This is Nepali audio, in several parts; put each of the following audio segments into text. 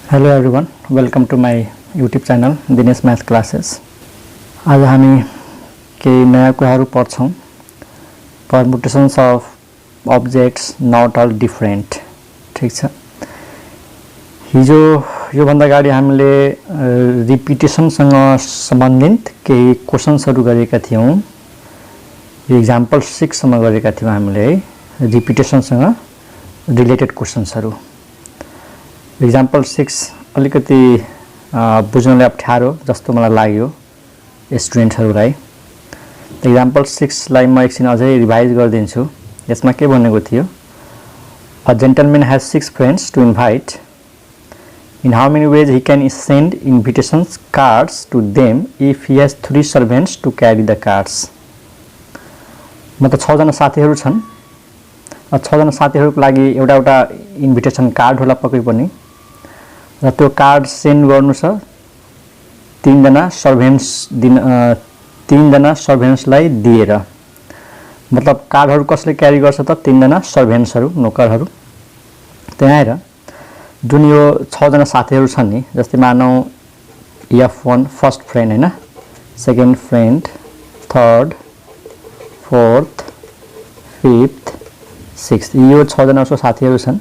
Hello everyone, welcome to my YouTube channel Dinesh Math Classes. आज हामी केही नयाँ कुराहरू पढ्छौं. Permutations of objects not all different. ठीक छ. हिजो यो भन्दा अगाडि हामीले रिपिटेसन सँग सम्बन्धित केही क्वेशन्सहरू गरेका थियौं. एक्जाम्पल 6 सम्म गरेका थियौं हामीले रिपिटेसन सँग रिलेटेड क्वेशन्सहरू. एक्जाम्पल 6 अलिकति बुझ्नलाई अप्ठ्यारो जस्तो मलाई लाग्यो स्टुडेन्टहरुलाई. एक्जाम्पल 6 लाई म एकछिन अझै रिभाइज गर्दिन्छु. यसमा के भनेको थियो? A gentleman has 6 friends to invite. In how many ways he can send invitations cards to them if he has 3 servants to carry the cards? मतलब 6 जना साथीहरु छन्. 6 जना साथीहरुको लागि एउटा इन्भिटेसन कार्ड होला पक्कै पनि. र त्यो कार्ड सेन्ड गर्नु छ 3 जना सर्भेन्ट्सलाई दिएर. मतलब कार्डहरु कसले क्यारी गर्छ त 3 जना सर्भेन्ट्सहरु, नोकरहरु. त्यहाँ आएर जुन यो 6 जना साथीहरु छन् नि, जस्तै मानौ F1 फर्स्ट फ्रेन्ड हैन, second friend, third, fourth, fifth, sixth, यो 6 जना उसको साथीहरु छन्.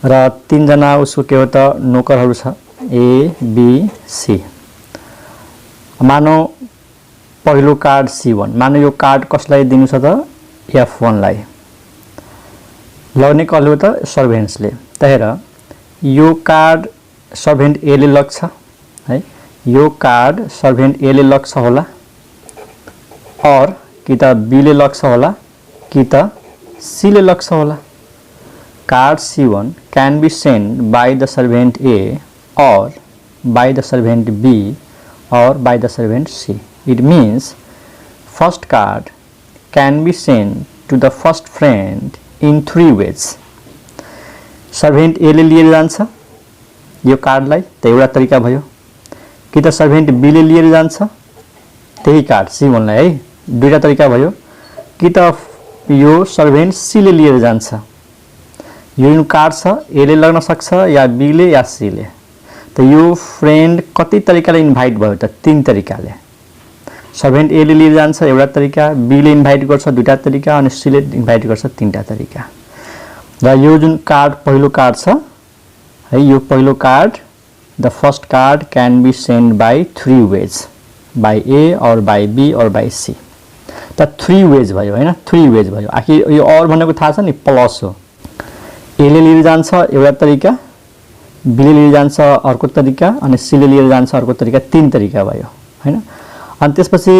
र 3 जना उसको के हो त नोकरहरु छ A, B, C. मानौ पहिलो कार्ड C1. मानौ यो कार्ड कसलाई दिनु छ त F1 लाई. लग्ने कसले हो त सर्भेन्ट्सले. त्यही यो कार्ड सर्भेन्ट A ले लग्छ है. यो कार्ड सर्भेन्ट A ले लग्छ होला, और कि त B ले लग्छ होला, कि त C ले लग्छ होला. Card C1 can be sent by the servant A or by the servant B or by the servant C. It means first card can be sent to the first friend in 3 ways. Servant A ले लिएर जान्छ यो कार्डलाई, त एउटा तरिका भयो. कि त सर्भेन्ट B ले लिएर जान्छ त्यही कार्ड C1 लाई है, दुईटा तरिका भयो. कि त यो सर्भेन्ट C ले लिएर जान्छ. यो कार्ड छ A ले लग्न सक्छ या B ले या C ले. त यो फ्रेन्ड कति तरिकाले इन्भाइट भयो त? 3 तरिकाले. सर्भेन्ट A ले लिएर जान्छ एउटा तरिका, B ले इन्भाइट गर्छ दुईटा तरिका, अनि C ले इन्भाइट गर्छ 3टा तरिका. र यो जुन कार्ड पहिलो कार्ड छ है, यो पहिलो card the first card can be send by 3 ways, by A or by B or by C. त 3 वेज भयो हैन, 3 वेज भयो. आखिर यो और भनेको थाहा छ नि, प्लस हो. A ले लिएर जान्छ एउटा तरिका, B ले लिएर जान्छ अर्को तरिका, अनि C ले लिएर जान्छ अर्को तरिका. 3 तरिका भयो हैन. अनि त्यसपछि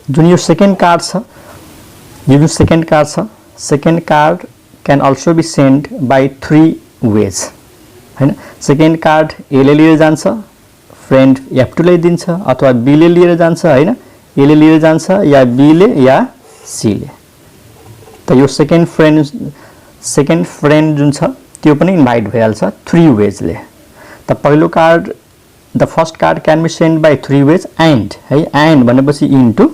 जुन यो सेकेन्ड कार्ड छ, यो जुन सेकेन्ड कार्ड छ, second card can also be send by 3 ways हैन. सेकेन्ड कार्ड A ले लिएर जान्छ, फ्रेन्ड F2 ले दिन्छ, अथवा B ले लिएर जान्छ हैन, A ले लिएर जान्छ या B ले या C ले. त यो सेकेन्ड फ्रेन्ड जुन छ त्यो पनि इन्भाइट भइहाल्छ 3 वेजले. त पहिलो card the first card can be send by 3 ways and है, एन्ड भनेपछि into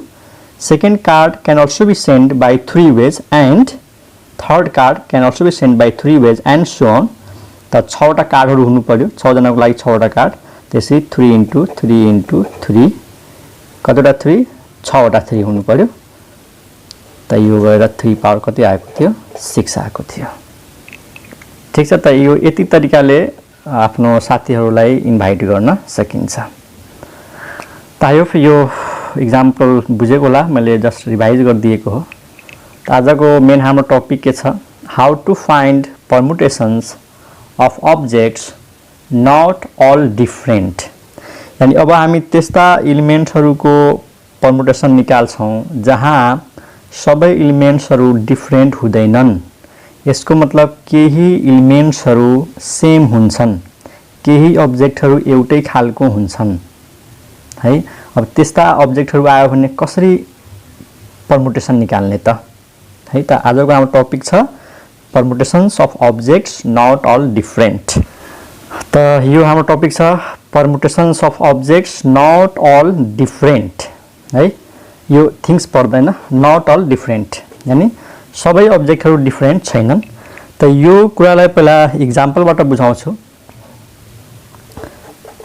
second card can also be send by 3 ways and third card can also be send by 3 ways and so on. त 6 वटा कार्डहरु हुनु पर्यो, 6 जनाको लागि 6 वटा कार्ड. त्यसै 3 इन्टु 3 इन्टु 3 कतिवटा 3? 6 वटा 3 हुनु पर्यो. त यो गएर 3 पावर कति आएको थियो? 6 आएको थियो. ठीक छ. त यो यति तरिकाले आफ्नो साथीहरुलाई इन्भाइट गर्न सकिन्छ. त आई होप यो एक्जाम्पल बुझेको होला. मैले जस्ट रिभाइज गरिदिएको हो. त आजको मेन हाम्रो टपिक के छ? How to find permutations of objects not all different. यानी अब हामी त्यस्ता एलिमेन्ट्सहरुको परमुटेसन निकाल्छौं जहाँ सबै एलिमेन्ट्सहरु डिफरेन्ट हुँदैनन्. यसको मतलब केही एलिमेन्ट्सहरु सेम हुन्छन्, केही अब्जेक्टहरु एउटै खालको हुन्छन् है. अब त्यस्ता अब्जेक्टहरु आयो भने कसरी परमुटेसन निकाल्ने त है. त आजको हाम्रो टपिक छ permutations of objects not all different. त यो हाम्रो टपिक छ permutations of objects not all different है. यो थिंग्स पर्दैन, नट अल डिफरेन्ट यानी सबै अब्जेक्टहरु डिफरेन्ट छैनन्. त यो कुरालाई पहिला एक्जाम्पलबाट बुझाउँछु.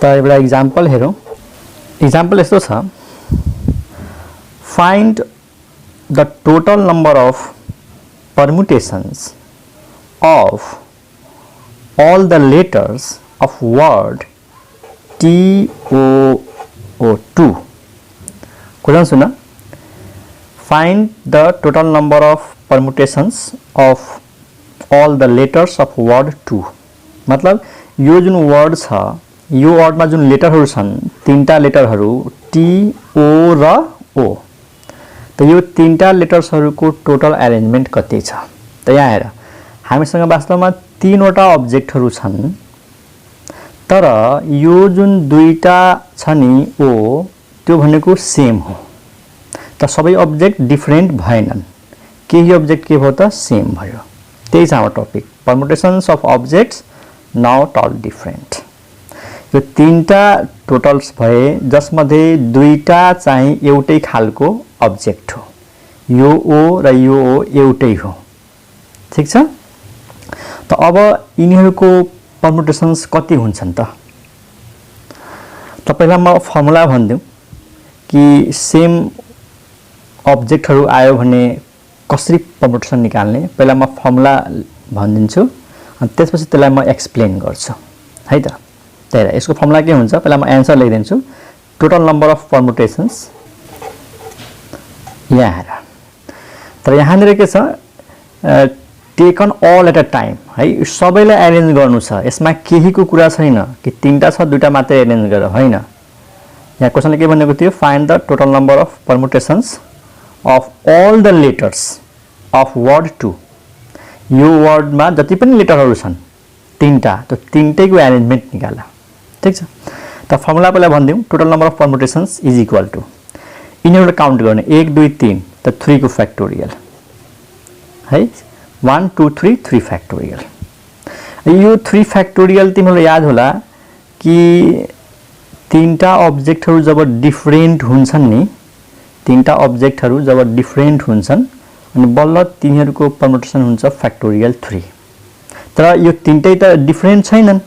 त एउटा इक्जाम्पल हेरौँ। इक्जाम्पल यस्तो छ, find the total number of permutations of all the letters of word TOO2. Question सुना, find the total number of permutations of all the letters of word 2. मतलब यो जुन वर्ड छ, यो वर्डमा जुन लेटरहरू छन्, तीनटा लेटरहरू टी ओ र ओ, त यो तीनटा लेटर्सहरूको टोटल एरेन्जमेन्ट कति छ? त यहाँ हेर, हामीसँग वास्तवमा तीनवटा अब्जेक्टहरू छन्, तर यो जुन दुईटा छ नि ओ, त्यो भनेको सेम हो। त सबै अब्जेक्ट डिफरेन्ट भएनन्, केही अब्जेक्ट के भयो त सेम भयो। त्यही छ हाम्रो topic, permutations of objects not all different. यो तीनटा टोटल्स भए जसमध्ये दुईटा चाहिँ एउटै खालको अब्जेक्ट हो, यो ओ र यो ओ एउटै हो, ठीक छ। त अब यिनीहरूको परमुटेसन्स कति हुन्छन् त? पहिला म फर्मुला भनिदिउँ कि सेम अब्जेक्टहरू आयो भने कसरी परमुटेसन निकाल्ने। पहिला म फर्मुला भनिदिन्छु अनि त्यसपछि त्यसलाई म एक्सप्लेन गर्छु है त। त्यही यसको फर्मुला के हुन्छ, पहिला म एन्सर लेखिदिन्छु। टोटल नम्बर अफ परमुटेसन्स यहाँ हेर, तर यहाँनिर के छ, taken all at a time है, सबैलाई एरेन्ज गर्नु छ। यसमा केहीको कुरा छैन कि तीनटा छ दुईटा मात्रै एरेन्ज गर, होइन। यहाँ क्वेसनले के भनेको थियो, find the total number of permutations of all the letters of word 2। यो वर्डमा जति पनि लेटरहरू छन् तीनटा, त्यो तीनटैको एरेन्जमेन्ट निकाल, ठीक छ। त फर्मुला पहिला भनिदिउँ, total number of permutations is equal to, यिनीहरूलाई काउन्ट गर्ने 1 2 3, त 3 को फ्याक्टोरियल है, 1 2 3 3 फ्याक्टोरियल। यो 3 फ्याक्टोरियल तिमीलाई याद होला कि तीनटा अब्जेक्टहरू जब डिफरेन्ट हुन्छन् नि, तीनटा अब्जेक्टहरू जब डिफरेन्ट हुन्छन् अनि बल्ल तिनीहरूको परमुटेसन हुन्छ फ्याक्टोरियल 3। तर यो तीनटै त डिफरेन्ट छैनन्,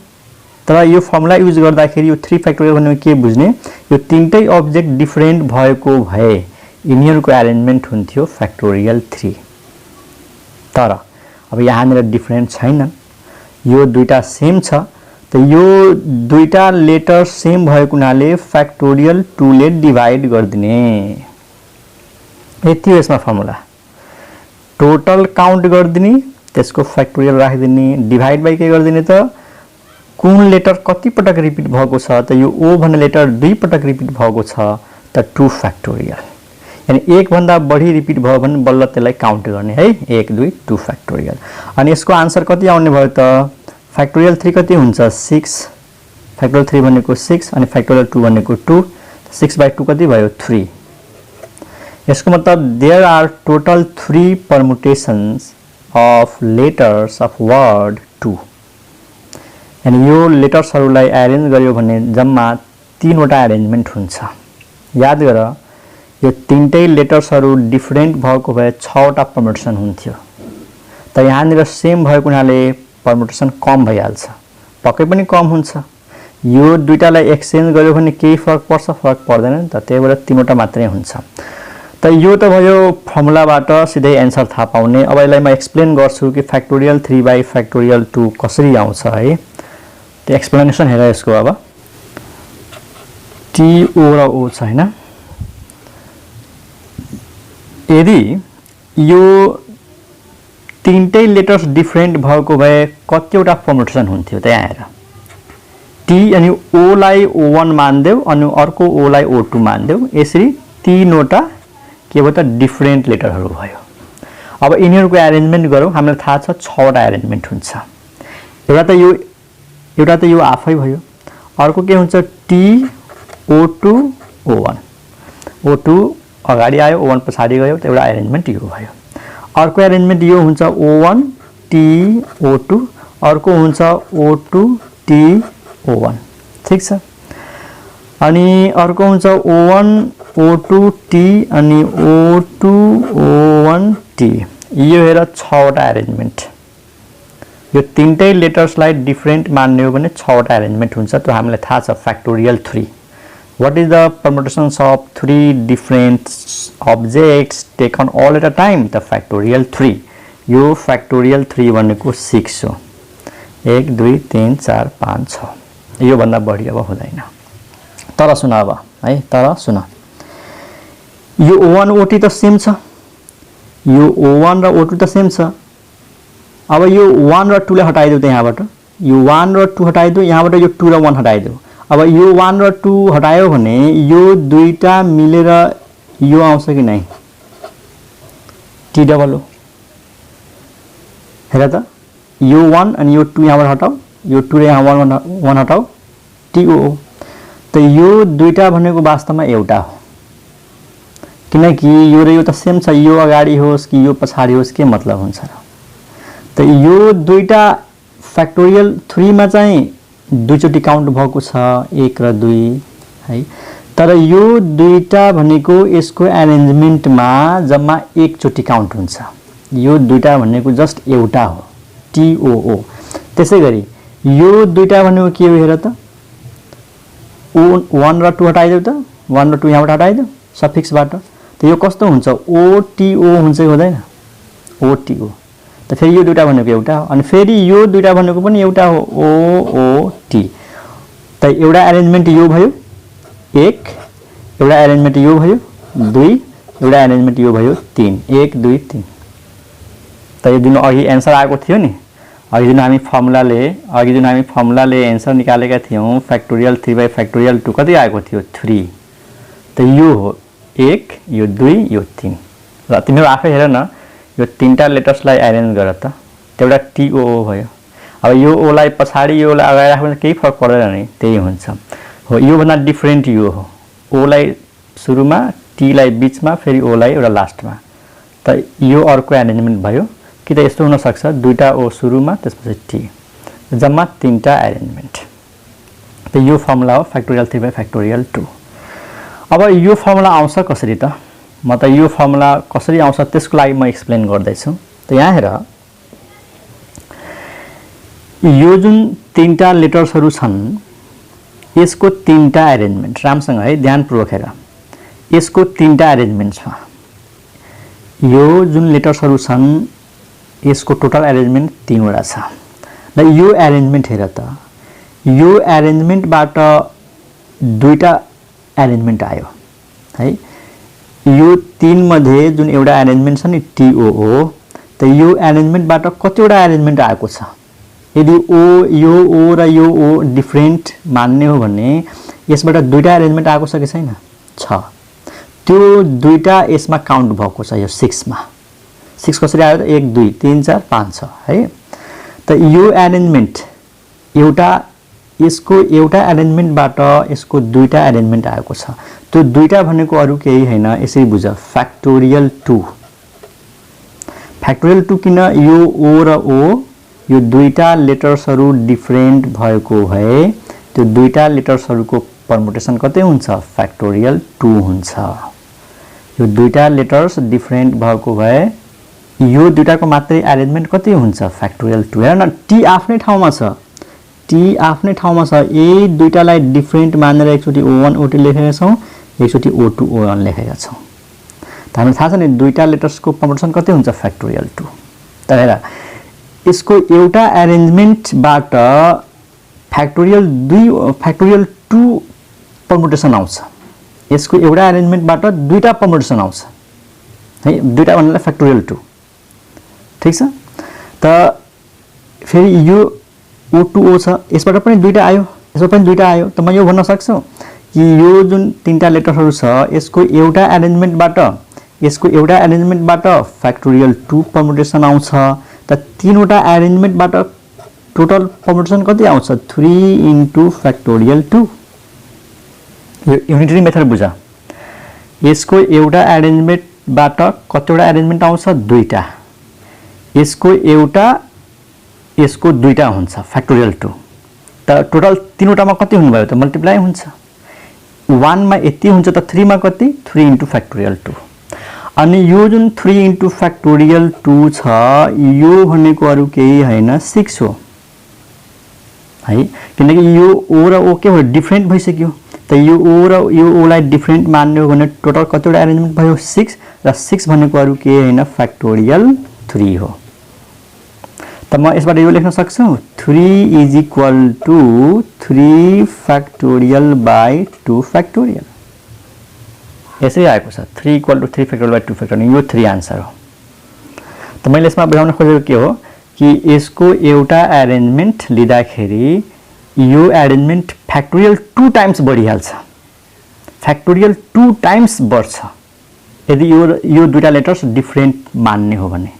तर यो फर्मुला युज गर्दाखेरि यो 3 फ्याक्टोरियल भनेको के बुझ्ने, यो तीनटै अब्जेक्ट डिफरेन्ट भएको भए यिनीहरूको एरेन्जमेन्ट हुन्थ्यो फ्याक्टोरियल 3। तर अब यहाँनिर डिफरेन्ट छैनन्, यो दुईटा सेम छ, त यो दुईटा लेटर सेम भएको हुनाले फ्याक्टोरियल 2 ले डिभाइड गरिदिने। यति हो यसमा फर्मुला, टोटल काउन्ट गरिदिने, त्यसको फ्याक्टोरियल राखिदिने, डिभाइड बाइ के गरिदिने त कुन लेटर कति पटक रिपिट भएको छ, त यो ओ भन्ने लेटर 2 पटक रिपिट भएको छ, त 2 फ्याक्टोरियल। यानी एक भन्दा बढी रिपिट भयो भने बल्ल त्यसलाई काउन्ट गर्ने है, 1 2 2 फ्याक्टोरियल। अनि यसको आन्सर कति आउने भयो त, फ्याक्टोरियल 3 कति हुन्छ 6, फ्याक्टोरियल 3 भनेको 6 अनि फ्याक्टोरियल 2 भनेको 2, 6/2 कति भयो 3। यसको मतलब there are total 3 permutations of letters of word 2। यानी यो लेटर्सहरूलाई एरेन्ज गर्यो भने जम्मा 3वटा एरेन्जमेन्ट हुन्छ। याद गर, यो तीनटै लेटर्सहरू डिफरेन्ट भएको भए 6वटा परमुटेसन हुन्थ्यो, तर यहाँनिर सेम भएको हुनाले परमुटेसन कम भइहाल्छ, पक्कै पनि कम हुन्छ। यो दुईटालाई एक्सचेन्ज गर्यो भने केही फरक पर्छ, फरक पर्दैन नि त, त्यही भएर 3वटा मात्रै हुन्छ। त यो त भयो फर्मुलाबाट सिधै एन्सर थाहा पाउने। अब यसलाई म एक्सप्लेन गर्छु कि फ्याक्टोरियल 3 बाई फ्याक्टोरियल 2 कसरी आउँछ है। त्यो एक्सप्लेनेसन हेर यसको। अब टी ओ र ओ छ हैन, यदि यो तीनटै लेटर्स डिफरेन्ट भएको भए कतिवटा परमुटेसन हुन्थ्यो त? यहाँ हेर, टी अनि ओ लाई O1 मान्देऊ अनि अर्को ओ लाई O2 मान्देऊ, यसरी 3वटा के भयो त डिफरेन्ट लेटरहरू भयो। अब यिनीहरूको एरेन्जमेन्ट गरौँ, हामीलाई थाहा छ 6वटा एरेन्जमेन्ट हुन्छ। एउटा त यो आफै भयो, अर्को के हुन्छ टी O2 O1, O2 अगाडि आयो O1 पछाडि गयो, त एउटा एरेन्जमेन्ट यो भयो। अर्को एरेन्जमेन्ट यो हुन्छ O1 T O2, अर्को हुन्छ O2 T O1, ठीक छ। अनि अर्को हुन्छ O1 O2 T अनि O2 O1 T। यो हेर 6वटा एरेन्जमेन्ट यो तीनटै लेटर्सलाई डिफरेन्ट मान्ने हो भने 6 वटा एरेन्जमेन्ट हुन्छ त्यो हामीलाई थाहा छ factorial 3 what is the permutations of 3 different objects taken all at a time the factorial 3 यो फ्याक्टोरियल 3 भनेको 6 हो 1 2 3 4 5 6 यो भन्दा बढी अब हुँदैन तर सुन अब है तर सुन यो O1 O2 त सेम छ यो O1 र O2 त सेम छ अब यो 1 र 2 लाई हटाइदिउ त यहाँबाट यो 1 र 2 हटाइदिउ यहाँबाट यो 2 र 1 हटाइदिउ अब यो 1 र 2 हटायो भने यो दुईटा मिलेर यो आउँछ कि नै टी डबल हो हेर त यो 1 अनि यो 2 यहाँबाट हटाऊ यो 2 र यहाँ 1 हटाऊ टी ओ त यो दुईटा भनेको वास्तवमा एउटा हो किनकि यो र यो त सेम छ यो अगाडि होस् कि यो पछाडी होस् के मतलब हुन्छ र त यो दुईटा फ्याक्टोरियल 3 मा चाहिँ दुईचोटी काउन्ट भएको छ 1 र 2 है तर यो दुईटा भनेको यसको एरेन्जमेन्टमा जम्मा एकचोटी काउन्ट हुन्छ यो दुईटा भनेको जस्ट एउटा हो TOO त्यसैगरी यो दुईटा भनेको के हो हेर त 1 र 2 हटाइदेऊ त 1 र 2 यहाँबाट हटाइदेऊ सफिक्सबाट त यो कस्तो हुन्छ OTO हुन्छ कि हुँदैन OTO त फेरि यो दुईटा भनेको एउटा हो अनि फेरि यो दुईटा भनेको पनि एउटा हो OOT त एउटा एरेन्जमेन्ट यो भयो 1 एउटा एरेन्जमेन्ट यो भयो 2 एउटा एरेन्जमेन्ट यो भयो 3 1 2 3 त यो जुन अघि एन्सर आएको थियो नि अघि जुन हामी फर्मुलाले एन्सर निकालेका थियौं फ्याक्टोरियल 3 बाइ फ्याक्टोरियल 2 कति आएको थियो 3 त यो हो 1 यो 2 यो 3 र तिमीहरु आफै हेर न यो तीनटा लेटर्सलाई अरेन्ज गर त एउटा TOO भयो अब यो O लाई पछाडी यो लाई अगाडि राख्नु केही फरक पर्दैन नि त्यही हुन्छ हो यो भन्दा डिफरेन्ट यो हो O लाई सुरुमा T लाई बीचमा फेरि O लाई एउटा लास्टमा त यो अर्को अरेन्जमेन्ट भयो कि त यस्तो हुन सक्छ दुईटा O सुरुमा त्यसपछि T जम्मा तीनटा अरेन्जमेन्ट त यो फर्मुला हो फ्याक्टोरियल 3 बाइ फ्याक्टोरियल 2 अब यो फर्मुला आउँछ कसरी त म त यो फर्मुला कसरी आउँछ त्यसको लागि म एक्सप्लेन गर्दै छु त यहाँ हेर यो जुन तीनटा लेटर्सहरु छन् यसको तीनटा अरेन्जमेन्ट रामसँग है ध्यानपूर्वक हेर यसको तीनटा अरेन्जमेन्ट छ यो जुन लेटर्सहरु छन् यसको टोटल अरेन्जमेन्ट 3 वटा छ र यो अरेन्जमेन्ट हेर त यो अरेन्जमेन्टबाट दुईटा अरेन्जमेन्ट आयो है यो 3 मध्ये जुन एउटा अरेन्जमेन्ट छ नि TOO त यो अरेन्जमेन्टबाट कतिवटा अरेन्जमेन्ट आएको छ यदि यो O र यो O डिफरेन्ट मान्ने हो भने यसबाट दुईटा अरेन्जमेन्ट आएको छ कि छैन छ त्यो दुईटा यसमा काउन्ट भएको छ यो 6 मा 6 कसरी आयो त 1 2 3 4 5 6 है त यो अरेन्जमेन्ट एउटा यसको एउटा अरेन्जमेन्टबाट यसको दुईटा अरेन्जमेन्ट आएको छ त्यो दुईटा भनेको अरु केही हैन यसै बुझ फ्याक्टोरियल 2 फ्याक्टोरियल 2 किन यो O र O यो दुईटा लेटर्सहरु डिफरेन्ट भएको भए त्यो दुईटा लेटर्सहरुको परमुटेसन कति हुन्छ फ्याक्टोरियल 2 हुन्छ यो दुईटा लेटर्स डिफरेन्ट भएको भए यो दुईटाको मात्रै अरेन्जमेन्ट कति हुन्छ फ्याक्टोरियल 2 हेर्न T आफ्नै ठाउँमा छ T आफ्नै ठाउँमा छ ए दुईटालाई डिफरेन्ट मानेर एकचोटी O1 O2 लेखेका छौं एकचोटी O2 O1 लेखेका छौं त हामीलाई थाहा छ नि दुईटा लेटर्सको परमुटेसन कति हुन्छ फ्याक्टोरियल 2 त हेर यसको एउटा अरेन्जमेन्टबाट फ्याक्टोरियल 2 परमुटेसन आउँछ यसको एउटा अरेन्जमेन्टबाट दुईटा परमुटेसन आउँछ है दुईटा भन्नाले फ्याक्टोरियल 2 ठीक छ त फेरि यो O2O छ यसबाट पनि दुईटा आयो यसबाट पनि दुईटा आयो त म यो भन्न सक्छु कि यो जुन तीनटा लेटरहरु छ यसको एउटा अरेन्जमेन्टबाट फ्याक्टोरियल 2 परमुटेसन आउँछ त तीनवटा अरेन्जमेन्टबाट टोटल परमुटेसन कति आउँछ 3 इन्टु फ्याक्टोरियल 2 यो युनिटरी मेथड बुझ यसको एउटा अरेन्जमेन्टबाट कतिवटा अरेन्जमेन्ट आउँछ दुईटा यसको एउटा यसको दुईटा हुन्छ फ्याक्टोरियल 2 त टोटल तीनवटामा कति हुनु भयो त मल्टिप्लाई हुन्छ 1 मा यति हुन्छ त 3 मा कति 3 इन्टु फ्याक्टोरियल 2 अनि यो जुन 3 इन्टु फ्याक्टोरियल 2 छ यो भनेको अरु केही हैन 6 हो है, किनकि यो ओ र ओ के हो डिफरेन्ट भइसक्यो। त यो ओ र यो ओ लाई डिफरेन्ट मान्ने हो भने टोटल कतिवटा अरेन्जमेन्ट भयो 6 र 6 भनेको अरु के हैन फ्याक्टोरियल 3 हो। त म यसबाट यो लेख्न सक्छु 3 is equal to 3 factorial by 2 factorial. यसै आएको छ 3 equal to 3 factorial by 2 factorial, यो 3 आन्सर हो। त मैले यसमा बुझाउन खोजेको के हो कि यसको एउटा अरेन्जमेन्ट लिँदाखेरि यो अरेन्जमेन्ट फ्याक्टोरियल 2 टाइम्स बढिहाल्छ, फ्याक्टोरियल 2 टाइम्स बढ्छ यदि यो दुईटा लेटर्स डिफरेन्ट मान्ने हो भने।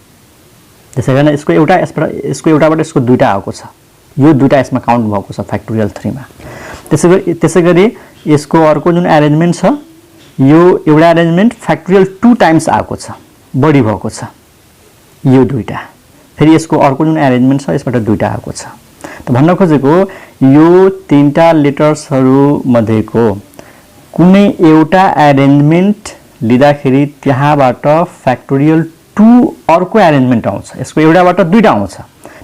त्यसैगरी यसको एउटाबाट यसको दुईटा आएको छ, यो दुईटा यसमा काउन्ट भएको छ फ्याक्टोरियल 3 मा। त्यसैगरी यसको अर्को जुन अरेन्जमेन्ट छ यो एउटा अरेन्जमेन्ट फ्याक्टोरियल 2 टाइम्स आएको छ, बढी भएको छ यो दुईटा। फेरि यसको अर्को जुन अरेन्जमेन्ट छ यसबाट दुईटा आएको छ। त भन्न खोजेको यो तीनटा लेटर्सहरु मध्येको कुनै एउटा अरेन्जमेन्ट लिँदाखेरि त्यहाँबाट फ्याक्टोरियल 2 अर्को अरेन्जमेन्ट आउँछ, यसको एउटाबाट दुईटा आउँछ।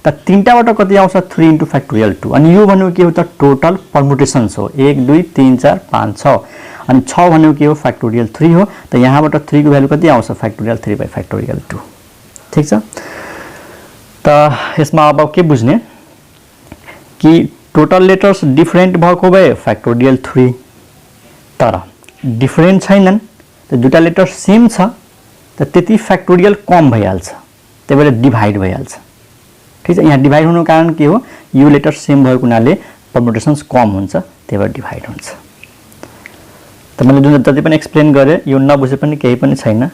त तीनटाबाट कति आउँछ 3 इन्टु फ्याक्टोरियल 2। अनि यो भनेको के हो त टोटल परमुटेसन्स हो 1 2 3 4 5 6 अनि 6 भनेको के हो फ्याक्टोरियल 3 हो। त यहाँबाट 3 को भ्यालु कति आउँछ फ्याक्टोरियल 3 बाइ फ्याक्टोरियल 2। ठीक छ। त यसमा अब के बुझ्ने कि टोटल लेटर्स डिफरेन्ट भएको भए फ्याक्टोरियल 3 तर डिफरेन्ट छैनन् त दुईटा लेटर सेम छ त त्यति फ्याक्टोरियल कम भइहाल्छ, त्यही भएर डिभाइड भइहाल्छ। ठीक छ। यहाँ डिभाइड हुनुको कारण के हो यो लेटर सेम भएको हुनाले परमुटेसन्स कम हुन्छ, त्यही भएर डिभाइड हुन्छ। त मैले जुन जति पनि एक्सप्लेन गरे यो नबुझे पनि केही पनि छैन,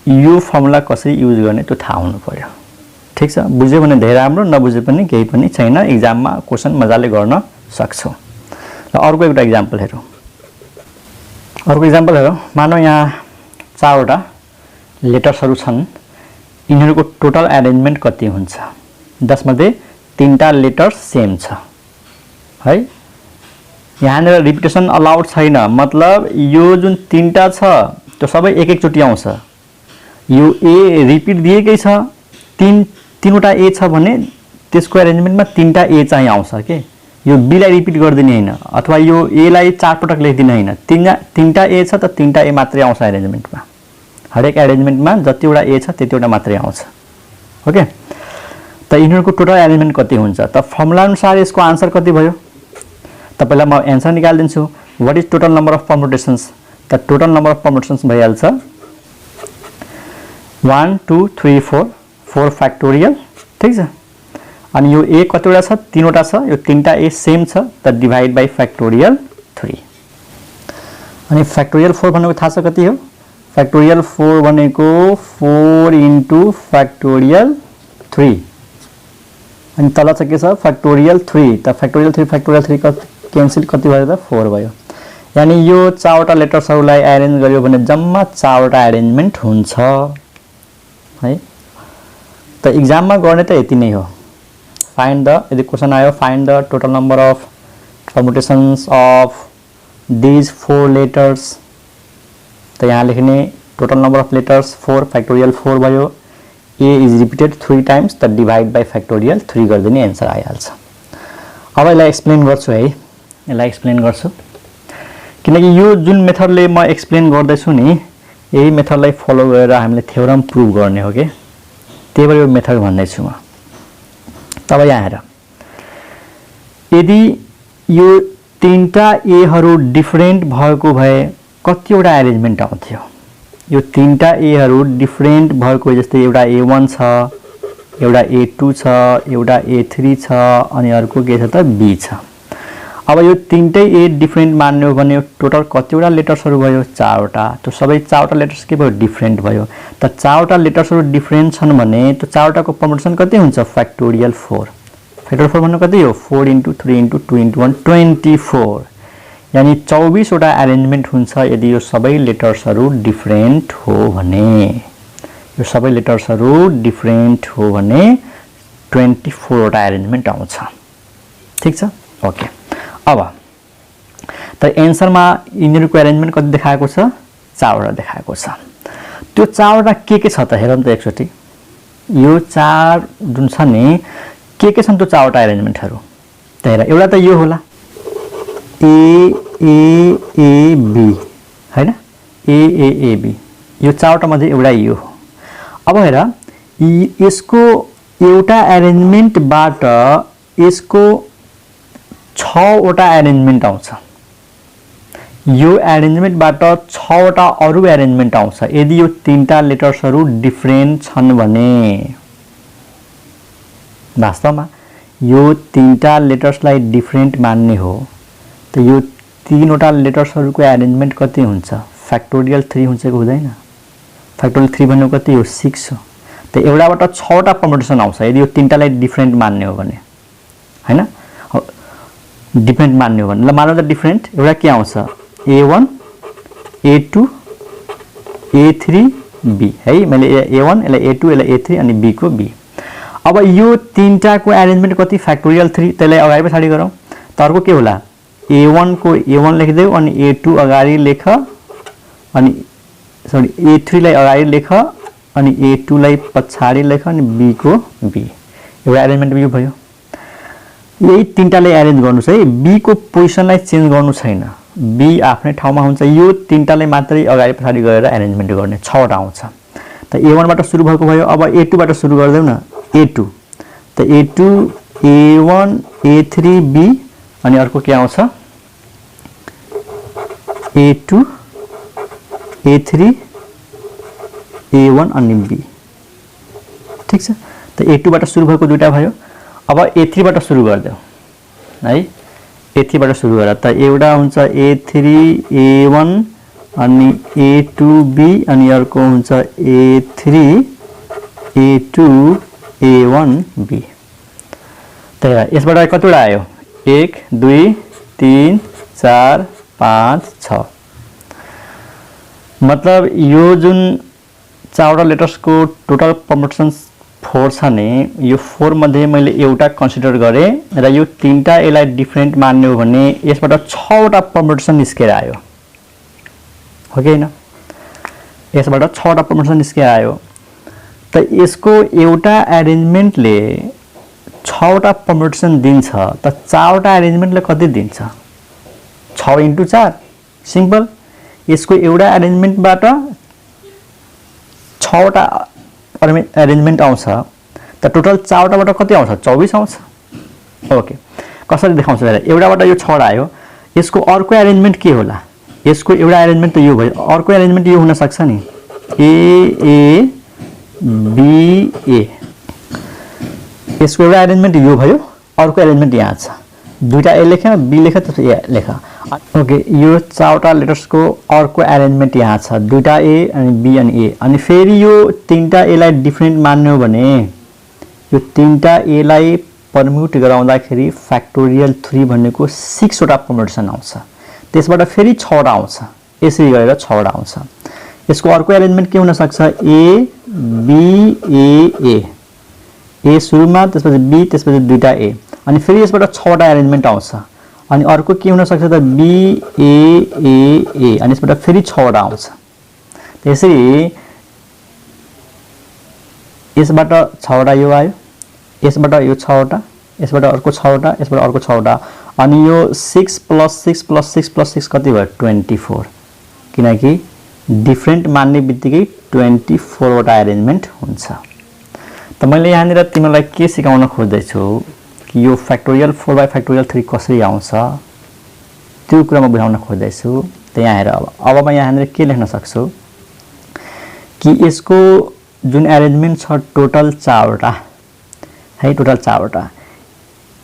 यो फर्मुला कसरी युज गर्ने त्यो थाहा हुनु पर्यो। ठीक छ। बुझ्यो भने धेरै राम्रो, नबुझे पनि केही पनि छैन, एक्जाममा क्वेशन मजाले गर्न सक्छौ। र अर्को एउटा एक्जाम्पल हेरौँ। मानौ यहाँ 4 वटा लेटर्सहरु छन्, यिनीहरुको टोटल अरेन्जमेन्ट कति हुन्छ? 10 मध्ये 3टा लेटर्स सेम छ है। यहाँ रिपिटेसन अलाउड छैन, मतलब यो जुन 3टा छ त्यो सबै एक चोटी आउँछ। यो ए रिपिट दिएकै छ, तीनवटा ए छ भने त्यसको अरेन्जमेन्टमा 3टा ए चाहिँ आउँछ के। यो बी लाई रिपिट गर्दिने हैन अथवा यो ए लाई 4 पटक लेख्दिने हैन, 3टा ए छ त 3टा ए मात्रै आउँछ अरेन्जमेन्टमा। हरेक अरेन्जमेन्टमा जतिवटा ए छ त्यतिवटा मात्रै आउँछ। ओके। त यिनीहरुको टोटल अरेन्जमेन्ट कति हुन्छ? त फर्मुला अनुसार यसको आन्सर कति भयो? तपाईलाई म आन्सर निकाल्दिन्छु। What is total number of permutations? त टोटल नम्बर अफ परमुटेसन्स भइहाल्छ 1 2 3 4 4 फ्याक्टोरियल। ठीक छ। अनि यो ए कतिवटा छ? 3वटा छ, यो 3टा ए सेम छ त डिभाइड बाइ फ्याक्टोरियल 3। अनि फ्याक्टोरियल 4 भनेको थाहा छ कति हो? फ्याक्टोरियल 4 भनेको 4 इन्टु फ्याक्टोरियल 3 अनि तल चाहिँ के छ फ्याक्टोरियल 3। त फ्याक्टोरियल 3 क्यान्सल कति भयो त 4 भयो। यानी यो 4 वटा लेटर्सहरुलाई अरेन्ज गर्यो भने जम्मा 4 वटा अरेन्जमेन्ट हुन्छ है। त एक्जाममा गर्ने त यति नै हो। फाइन्ड द, यदि क्वेशन आयो find the total number of permutations of these 4 letters. त यहाँ लेख्ने total number of letters 4 factorial 4 भयो। ए इज रिपिटेड 3 टाइम्स त डिभाइड बाइ फ्याक्टोरियल 3 गर्दिने आन्सर आइहाल्छ। अब यसलाई एक्सप्लेन गर्छु है, यसलाई एक्सप्लेन गर्छु किनकि यो जुन मेथडले म एक्सप्लेन गर्दैछु नि यही मेथडलाई फलो गरेर हामीले थ्योरम प्रुभ गर्ने हो के, त्यही भएर यो मेथड भन्दै छु म। तब यहाँ हेर, यदि यो 3टा ए हरु डिफरेन्ट भएको भए कतिवटा अरेन्जमेन्ट आउँथ्यो? यो 3टा ए हरु डिफरेन्ट भएको जस्तै एउटा A1 छ, एउटा A2 छ, एउटा A3 छ अनि अर्को के छ त B छ। अब यो 3टै ए डिफरेन्ट मान्ने हो भने टोटल कतिवटा लेटर्सहरु भयो? 4 वटा। त्यो सबै 4 वटा लेटर्स के भयो? डिफरेन्ट भयो। त 4 वटा लेटर्सहरु डिफरेन्ट छन् भने त्यो 4 वटाको परमुटेसन कति हुन्छ? फ्याक्टोरियल 4। फ्याक्टोरियल 4 भनेको कति हो? 4 इन्टु 3 इन्टु 2 इन्टु 1 24। यानी 24 वटा अरेन्जमेन्ट हुन्छ यदि यो सबै लेटर्सहरु डिफरेन्ट हो भने। यो सबै लेटर्सहरु डिफरेन्ट हो भने 24 वटा अरेन्जमेन्ट आउँछ। ठीक छ। ओके। अब त एन्सरमा यिनीहरुको अरेन्जमेन्ट कति देखाएको छ? 4 वटा देखाएको छ। त्यो चारवटा के छ त हेरौँ त एकचोटि। यो चार जुन छ नि के छन् त्यो चारवटा एरेन्जमेन्टहरू त हेर। एउटा त यो होला ए ए ए बी हैन, ए ए ए बी, यो चारवटा मध्ये एउटा यो हो। अब हेर यसको एउटा एरेन्जमेन्टबाट यसको 6वटा एरेन्जमेन्ट आउँछ। यो एरेन्जमेन्टबाट 6वटा अरु एरेन्जमेन्ट आउँछ यदि यो 3टा लेटर्सहरू डिफरेन्ट छन् भने। वास्तवमा यो 3टा लेटर्सलाई डिफरेन्ट मान्ने हो त यो 3वटा लेटर्सहरूको एरेन्जमेन्ट कति हुन्छ? फ्याक्टोरियल 3 हुन्छ कि हुँदैन? फ्याक्टोरियल 3 भनेको कति हो? 6 हो। त एउटाबाट 6वटा परम्युटेसन आउँछ यदि यो 3टालाई डिफरेन्ट मान्ने हो भने, हैन? डिफरेन्ट मान्ने हो भने ल मानौँ त डिफरेन्ट एउटा के आउँछ? A1 A2 A3 B है। मैले A1 यसलाई A2 यसलाई A3 अनि B को B। अब यो 3टाको एरेन्जमेन्ट कति? फ्याक्टोरियल 3। त्यसलाई अगाडि पछाडि गरौँ त अर्को के होला? A1 को A1 लेखिदेऊ अनि A2 अगाडि लेख अनि सरी A3 लाई अगाडि लेख अनि A2 लाई पछाडि लेख अनि B को B। एउटा एरेन्जमेन्ट यो भयो। यही 3टाले एरेन्ज गर्नुस् है। B को पोजिसनलाई चेन्ज गर्नु छैन, B आफ्नै ठाउँमा हुन्छ। यो 3टाले मात्रै अगाडि पछाडि गरेर एरेन्जमेन्ट गर्ने 6वटा आउँछ। त A1 बाट सुरु भएको भयो। अब A2 बाट सुरु गर्दैौ न। A2 त A2 A1 A3 B अनि अर्को के आउँछ? A2 A3 A1 अनि B। ठीक छ। त A2 बाट सुरु भएको दुईटा भयो। अब A3 बाट सुरु गर्दै है। A3 बाट सुरु गर त एउटा हुन्छ A3 A1 अनि A2 B अनि अर्को हुन्छ A3 A2 A1 B। त यसबाट कतिवटा आयो? 1 2 3 4 5 6। मतलब यो जुन चारवटा लेटर्सको टोटल परम्युटेसन 4 छ नि, यो 4 मध्ये मैले एउटा कन्सिडर गरेँ र यो 3टा यसलाई डिफरेन्ट मान्ने हो भने यसबाट 6वटा परम्युटेसन निस्केर आयो, हो कि हैन? यसबाट 6वटा परम्युटेसन निस्केर आयो। त यसको एउटा एरेन्जमेन्टले 6वटा परम्युटेसन दिन्छ त 4वटा एरेन्जमेन्टले कति दिन्छ? 6 × 4 सिम्पल। यसको एउटा एरेन्जमेन्टबाट 6वटा एरेन्जमेन्ट आउँछ त टोटल 4वटाबाट कति आउँछ? 24 आउँछ। ओके, कसरी देखाउँछु हेर। एउटाबाट यो 6वटा आयो, यसको अर्को एरेन्जमेन्ट के होला? यसको एउटा एरेन्जमेन्ट त यो भयो, अर्को एरेन्जमेन्ट यो हुन सक्छ नि, A A B A। यसको एउटा एरेन्जमेन्ट यो भयो, अर्को एरेन्जमेन्ट यहाँ छ। दुईटा A लेख, B लेख त A लेख। ओके, यो 4वटा लेटर्सको अर्को एरेन्जमेन्ट यहाँ छ, दुईटा A अनि B अनि A। अनि फेरि यो 3टा A लाई डिफरेन्ट मान्ने हो भने यो 3टा A लाई परम्युट गराउँदाखेरि फ्याक्टोरियल 3 भनेको 6वटा परम्युटेसन आउँछ। त्यसबाट फेरि 6वटा आउँछ। यसरी गरेर 6वटा आउँछ। यसको अर्को एरेन्जमेन्ट के हुन सक्छ? A B A A। A सुरुमा, त्यसपछि B, त्यसपछि दुईटा A अनि फेरि यसबाट 6वटा एरेन्जमेन्ट आउँछ। अनि अर्को के हुन सक्छ त? B A A A अनि यसबाट फेरि 6वटा आउँछ। त्यसरी यसबाट 6वटा यो आयो, यसबाट यो 6वटा, यसबाट अर्को 6वटा, यसबाट अर्को 6वटा अनि यो 6 + 6 + 6 + 6 कति भयो? 24। किनकि डिफरेन्ट मान्ने बित्तिकै 24वटा एरेन्जमेन्ट हुन्छ। त मैले यहाँनिर तिमीलाई के सिकाउन खोज्दैछु कि यो फ्याक्टोरियल 4/3 कसरी आउँछ त्यो कुरा म बुझाउन खोज्दैछु। त यहाँ हेर, अब म यहाँनिर के लेख्न सक्छु कि यसको जुन एरेन्जमेन्ट छ टोटल 4वटा है, टोटल 4वटा।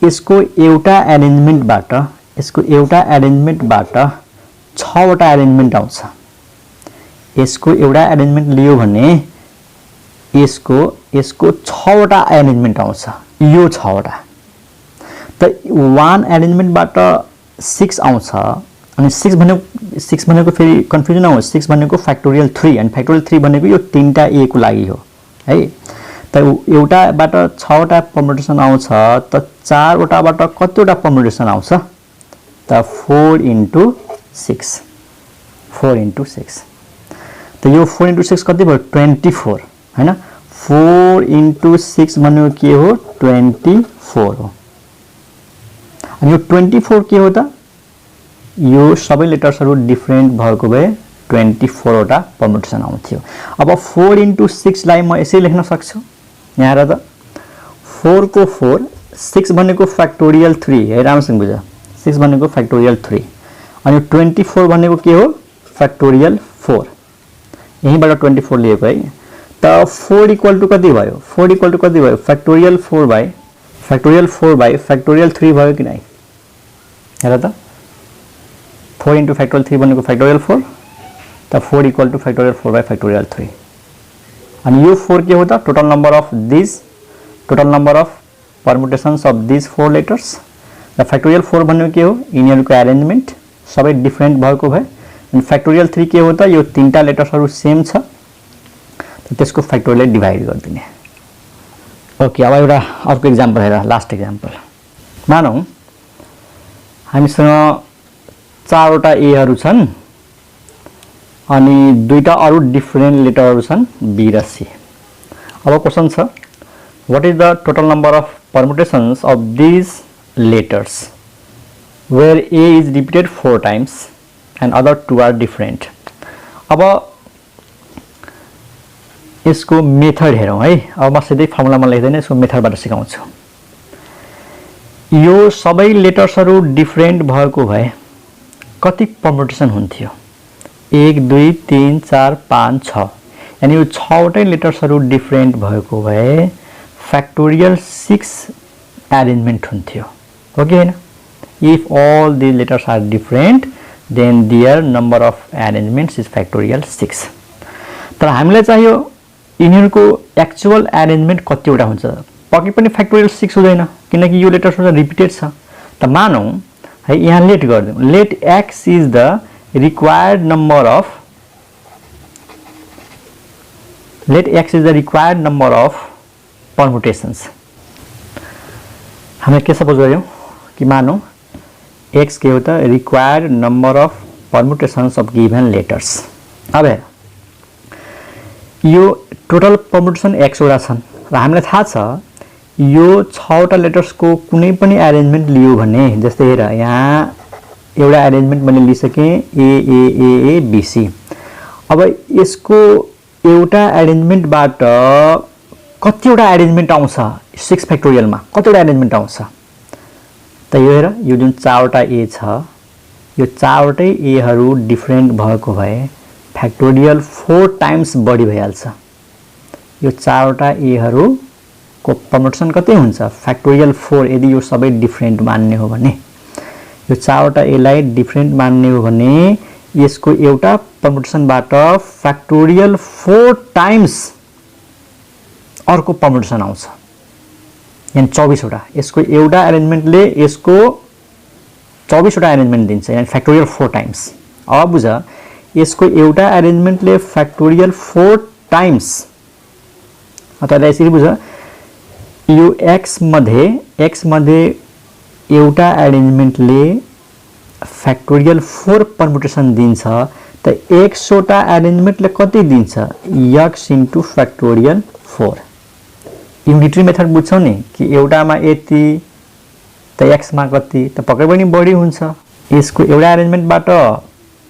यसको एउटा एरेन्जमेन्टबाट 6वटा एरेन्जमेन्ट आउँछ। यसको एउटा एरेन्जमेन्ट लियो भने यसको 6वटा एरेन्जमेन्ट आउँछ, यो 6वटा। त 1 एरेन्जमेन्टबाट 6 आउँछ अनि 6 भनेको फेरि कन्फ्युजन नहोस्, 6 भनेको फ्याक्टोरियल 3 अनि फ्याक्टोरियल 3 भनेको यो 3टा A को लागि हो है। त एउटाबाट 6वटा परम्युटेसन आउँछ त 4वटाबाट कतिवटा परम्युटेसन आउँछ त? 4 × 6। 4 × 6। त यो 4 into 6 कति भयो 24 हैन 4 into 6 भनेको के हो 24 हो अनि यो 24 के हो त यो सबै लेटर्सहरु डिफरेन्ट भएको भए 24 वटा परमुटेसन आउँथ्यो अब 4 into 6 लाई म यसै लेख्न सक्छु यहाँ र त 4 को 4 6 भनेको फ्याक्टोरियल 3 है राम्रोसँग बुझ 6 भनेको फ्याक्टोरियल 3 अनि 24 भनेको के हो फ्याक्टोरियल 4 यहीबाट 24 लिएको है त 4 इक्वल टु कति भयो 4 इक्वल टु कति भयो फ्याक्टोरियल 4 बाइ फ्याक्टोरियल 3 भयो कि नै हेर त 4 into factorial 3 भनेको factorial 4 त 4 equal to factorial 4 by factorial 3 अनि यो 4 के हो त total number of permutations of these 4 letters र factorial 4 भनेको के हो यिनीहरुको अरेन्जमेन्ट सबै डिफरेन्ट भएको भए अनि factorial 3 के हो त यो तीनटा लेटर्सहरु सेम छ त त्यसको factorial डिवाइड गर्दिने ओके अब एउटा अर्को एक्जाम्पल हेर लास्ट एक्जाम्पल मानौ हामीसँग 4 वटा ए हरु छन् अनि दुईटा अरु डिफरेन्ट लेटरहरु छन् बी र सी अब क्वेशन छ what is the total number of permutations of this letters where A is repeated 4 times and other two are different अब यसको मेथड हेरौं है अब म सिधै फर्मुलामा लेख्दैन यसको मेथडबाट सिकाउँछु यो सबै लेटर्सहरु डिफरेन्ट भएको भए कति परमुटेसन हुन्थ्यो 1 2 3 4 5 6 यानी यो 6 वटै लेटर्सहरु डिफरेन्ट भएको भए फ्याक्टोरियल 6 अरेन्जमेन्ट हुन्थ्यो हो कि हैन if all the letters are different then there number of arrangements is factorial 6 तर हामीलाई चाहियो यिनीहरुको एक्चुअल अरेन्जमेन्ट कतिवटा हुन्छ पक्कै पनि फ्याक्टोरियल 6 हुँदैन किनकि यो लेटर्सहरु रिपिटेड छ त मानौ है यहाँ लेट गर्दियौ let x is the required number of permutations हमें के सपोज गर्यौ कि मानौ x के हो त required number of permutations of given letters अब यो टोटल परमुटेसन x वटा छन् र हामीलाई थाहा छ यो 6 वटा लेटर्स को कुनै पनि अरेन्जमेन्ट लियो भने जस्तै हेर यहाँ एउटा अरेन्जमेन्ट मैले लिसके ए ए ए ए बी सी अब यसको एउटा अरेन्जमेन्टबाट कतिवटा अरेन्जमेन्ट आउँछ 6 फ्याक्टोरियल मा कतिवटा अरेन्जमेन्ट आउँछ त यो हेर यो जुन 4 वटा ए छ यो 4 वटै ए हरु डिफरेन्ट भएको भए फ्याक्टोरियल 4 टाइम्स बढी भइहाल्छ यो 4 वटा ए हरु को परमुटेसन कति हुन्छ फ्याक्टोरियल 4 यदि यो सबै डिफरेन्ट मान्ने हो भने यो 4 वटा ए लाई डिफरेन्ट मान्ने हो भने यसको एउटा परमुटेसनबाट फ्याक्टोरियल 4 टाइम्स अर्को परमुटेसन आउँछ यानी 24 वटा यसको एउटा अरेन्जमेन्टले यसको 24 वटा अरेन्जमेन्ट दिन्छ यानी फ्याक्टोरियल 4 टाइम्स अब बुझ यसको एउटा अरेन्जमेन्टले फ्याक्टोरियल 4 टाइम्स अथवा यसरी बुझ यो x मध्ये एउटा अरेन्जमेन्टले फ्याक्टोरियल 4 परमुटेसन दिन्छ त x वटा अरेन्जमेन्टले कति दिन्छ x into factorial 4 unitary method बुझ्छौ नि कि एउटामा यति त x मा कति त पक्कै पनि बढी हुन्छ यसको एउटा अरेन्जमेन्टबाट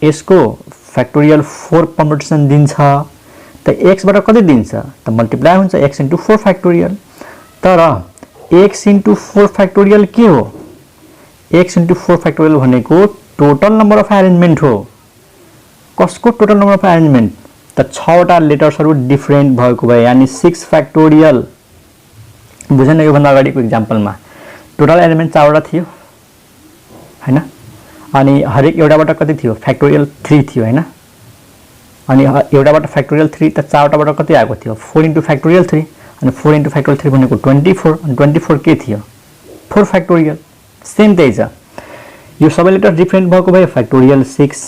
यसको फ्याक्टोरियल 4 परमुटेसन दिन्छ त x बाट कति दिन्छ त मल्टिप्लाई हुन्छ x into 4 फ्याक्टोरियल तर x into 4 फ्याक्टोरियल के हो x into 4 फ्याक्टोरियल भनेको टोटल नम्बर अफ अरेन्जमेन्ट हो कसको टोटल नम्बर अफ अरेन्जमेन्ट त 6 वटा लेटर्सहरु डिफरेन्ट भएको भए यानी 6 फ्याक्टोरियल बुझ्न यो भन्दा अगाडिको एक्जाम्पलमा टोटल अरेन्जमेन्ट 4 वटा थियो हैन अनि हरेक एउटाबाट कति थियो फ्याक्टोरियल 3 थियो हैन अनि एउटाबाट फ्याक्टोरियल 3 त 4 वटाबाट कति आएको थियो 4 into फ्याक्टोरियल 3 अनि 4 into फ्याक्टोरियल 3 भनेको 24 अनि 24 के थियो 4 फ्याक्टोरियल सेम त्यही छ यो सबै लेटर डिफरेन्ट भएको भए फ्याक्टोरियल 6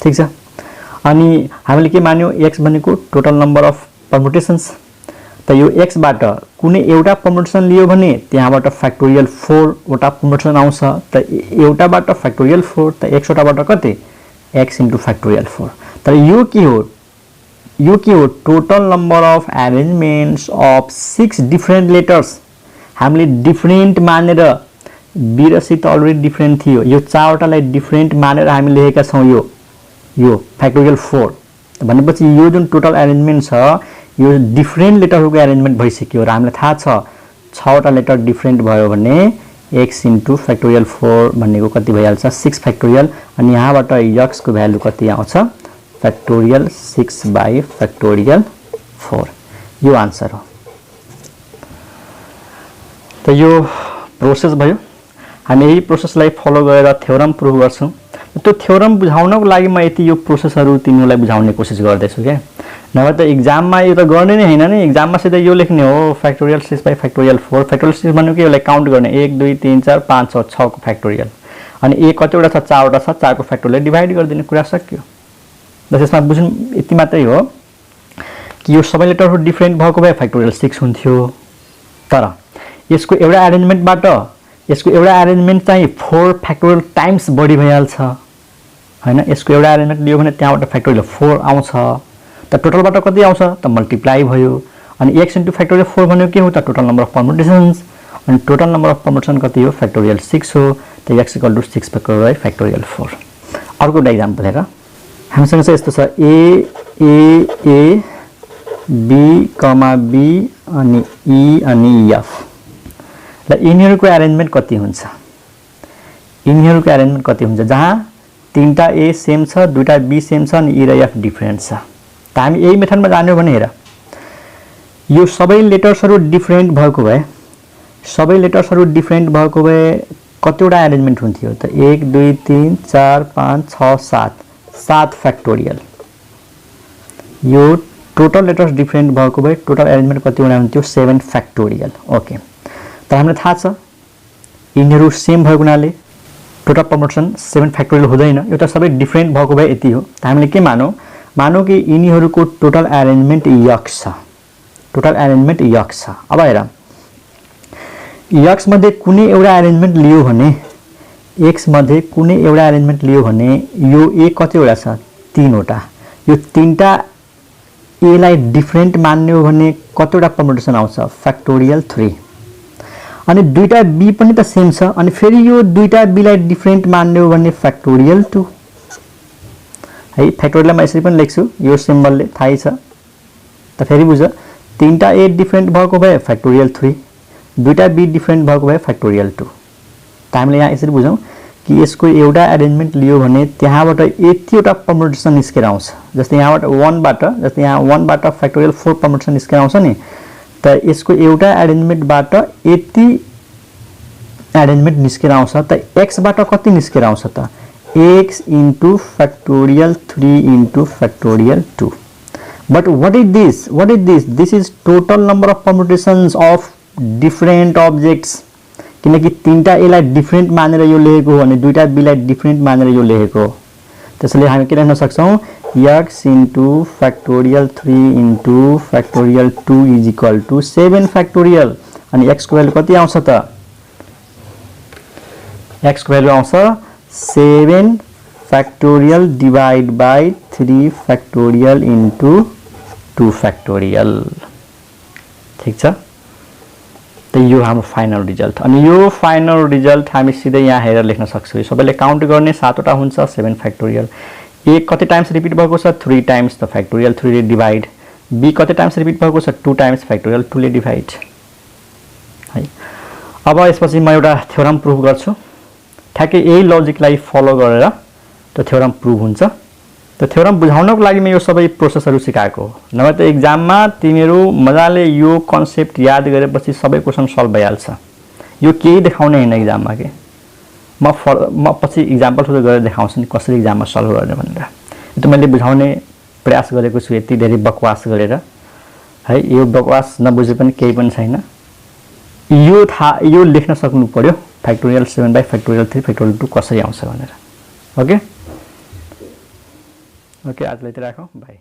ठीक छ अनि हामीले के मान्यो x भनेको टोटल नम्बर अफ परमुटेशन्स त यो x बाट कुनै एउटा परमुटेसन लियो भने त्यहाँबाट फ्याक्टोरियल 4 वटा परमुटेसन आउँछ त एउटाबाट फ्याक्टोरियल 4 त x वटाबाट कति x into फ्याक्टोरियल 4 तर यो के हो total number of arrangements of 6 different letters हामीले डिफ्रेन्ट मानेर बी र सी त अलरेडी डिफ्रेन्ट थियो यो चारवटालाई डिफ्रेन्ट मानेर हामी लेखेका छौं यो फ्याक्टोरियल 4 भनेपछि यो जुन टोटल एरेन्जमेन्ट छ यो डिफ्रेन्ट लेटरहरुको एरेन्जमेन्ट भइसक्यो र हामीलाई थाहा छ 6 वटा लेटर डिफ्रेन्ट भयो भने x * फ्याक्टोरियल 4 भन्नेको कति भइहाल्छ 6 फ्याक्टोरियल अनि यहाँबाट x को भ्यालु कति आउँछ फ्याक्टोरियल 6 / फ्याक्टोरियल 4 यो आन्सर हो। त यो प्रोसेस भयो हामी यही प्रोसेसलाई फलो गरेर थ्योरम प्रुभ गर्छौं। त्यो थ्योरम बुझाउनको लागि म यति यो प्रोसेसहरु तिमीलाई बुझाउने कोसिस गर्दैछु के नभए त एक्जाममा यो त गर्ने नै हैन नि एक्जाममा सिधै यो लेख्ने हो फ्याक्टोरियल 6 / फ्याक्टोरियल 4 फ्याक्टोरियल 6 भन्नु के यसलाई काउन्ट गर्ने 1 2 3 4 5 6 6 को फ्याक्टोरियल अनि a कतिवटा छ 4 वटा छ 4 को फ्याक्टोरियल डिभाइड गरिदिने कुरा सक्यो। त्यसमा बुझ्नु यति मात्रै हो कि यो सबै लेटरहरु डिफरेन्ट भएको भए फ्याक्टोरियल 6 हुन्थ्यो तर यसको एउटा एरेन्जमेन्ट चाहिँ 4 फ्याक्टोरियल टाइम्स बढी भइहाल्छ हैन यसको एउटा एरेन्जमेन्ट लियो भने त्यहाँबाट फ्याक्टोरियल 4 आउँछ त टोटलबाट कति आउँछ त मल्टिप्लाई भयो अनि x * फ्याक्टोरियल 4 भनेको के हो त टोटल नम्बर अफ परमुटेसन्स अनि टोटल नम्बर अफ परमुटेसन कति हो फ्याक्टोरियल 6 हो त x = 6 फ्याक्टोरियल 4। अर्को एउटा एक्जाम्पल हेर हामीसँग चाहिँ यस्तो छ a b, b अनि e अनि f ल यिनीहरुको एरेन्जमेन्ट कति हुन्छ जहाँ तीनटा a सेम छ दुईटा b सेम छ अनि e र f डिफरेन्ट छ त हामी यही मेथडमा जान्यौ भने हेर यो सबै लेटर्सहरु डिफरेन्ट भएको भए कतिवटा एरेन्जमेन्ट हुन्थ्यो त 1 2 3 4 5 6 7 फ्याक्टोरियल यो टोटल लेटर्स डिफरेन्ट भएको भए टोटल एरेन्जमेन्ट कतिवटा हुन्थ्यो 7 फ्याक्टोरियल ओके। तर हामीलाई थाहा छ यिनीहरु सेम भएको हुनाले टोटल परमुटेसन 7 फ्याक्टोरियल हुँदैन यो त सबै डिफरेन्ट भएको भए यति हो त हामीले के मानौ कि यिनीहरुको टोटल एरेन्जमेन्ट x छ अब हेर x मध्ये कुनै एउटा एरेन्जमेन्ट लियो भने यो a कतिवटा छ 3 वटा यो तीनटा a लाई डिफरेन्ट मान्ने हो भने कतिवटा परमुटेसन आउँछ फ्याक्टोरियल 3 अनि दुईटा b पनि त सेम छ अनि फेरि यो दुईटा b लाई डिफरेन्ट मान्ने हो भने फ्याक्टोरियल 2 है फ्याक्टोरियलमा यसरी पनि लेख्छु यो सिम्बलले थाहै छ त फेरि बुझ तीनटा a डिफरेन्ट भएको भए फ्याक्टोरियल 3 दुईटा b डिफरेन्ट भएको भए फ्याक्टोरियल 2 त हामीले यहाँ यसरी बुझौं कि यसको एउटा एरेन्जमेन्ट लियो भने त्यहाँबाट यतिवटा परमुटेसन निस्केर आउँछ जस्तै यहाँबाट 1 बाट फ्याक्टोरियल 4 परमुटेसन निस्केर आउँछ नि त यसको एउटा एरेन्जमेन्टबाट यति एरेन्जमेन्ट निस्केर आउँछ त x बाट कति निस्केर आउँछ त x * factorial 3 * factorial 2 but what is this is total number of permutations of different objects किनकि तीनटा a लाई डिफरेन्ट मानेर यो लेखेको हो अनि दुईटा b लाई डिफरेन्ट मानेर यो लेखेको हो त्यसैले हामी के लेख्न सक्छौं x * फ्याक्टोरियल 3 * फ्याक्टोरियल 2 = 7 फ्याक्टोरियल अनि x को भ्यालु कति आउँछ त x को भ्यालु आउँछ 7 factorial divide by 3 factorial into 2 factorial ठीक छ त यो हाम्रो फाइनल रिजल्ट अनि यो फाइनल रिजल्ट हामी सिधै यहाँ हेरेर लेख्न सक्छौं सबैले काउन्ट गर्ने 7 वटा हुन्छ 7 फ्याक्टोरियल a कति टाइम्स रिपिट भएको छ 3 टाइम्स त फ्याक्टोरियल 3 ले डिवाइड b कति टाइम्स रिपिट भएको छ 2 टाइम्स फ्याक्टोरियल 2 ले डिवाइड है। अब यसपछि म एउटा थ्योरम प्रुभ गर्छु ठ्याक्कै यही लजिकलाई फलो गरेर त्यो थ्योरम प्रुभ हुन्छ त थ्योरम बुझाउनको लागि म यो सबै प्रोसेसहरु सिकाएको हो नभए त एक्जाममा तिमीहरु मजाले यो कन्सेप्ट याद गरेपछि सबै क्वेशन सल्भ भइहाल्छ यो केही देखाउने हैन एक्जाममा के म पछि एक्जाम्पल सुरु गरेर देखाउँछु नि कसरी एक्जाममा सल्भ गर्ने भनेर त मैले बुझाउने प्रयास गरेको छु यति धेरै बकवास गरेर है यो बकवास नबुझे पनि केही पनि छैन यो लेख्न सक्नु पर्यो फ्याक्टोरियल 7 / फ्याक्टोरियल 3 फ्याक्टोरियल 2 कसरी आउँछ भनेर ओके आजलाई यति राखौं बाइ।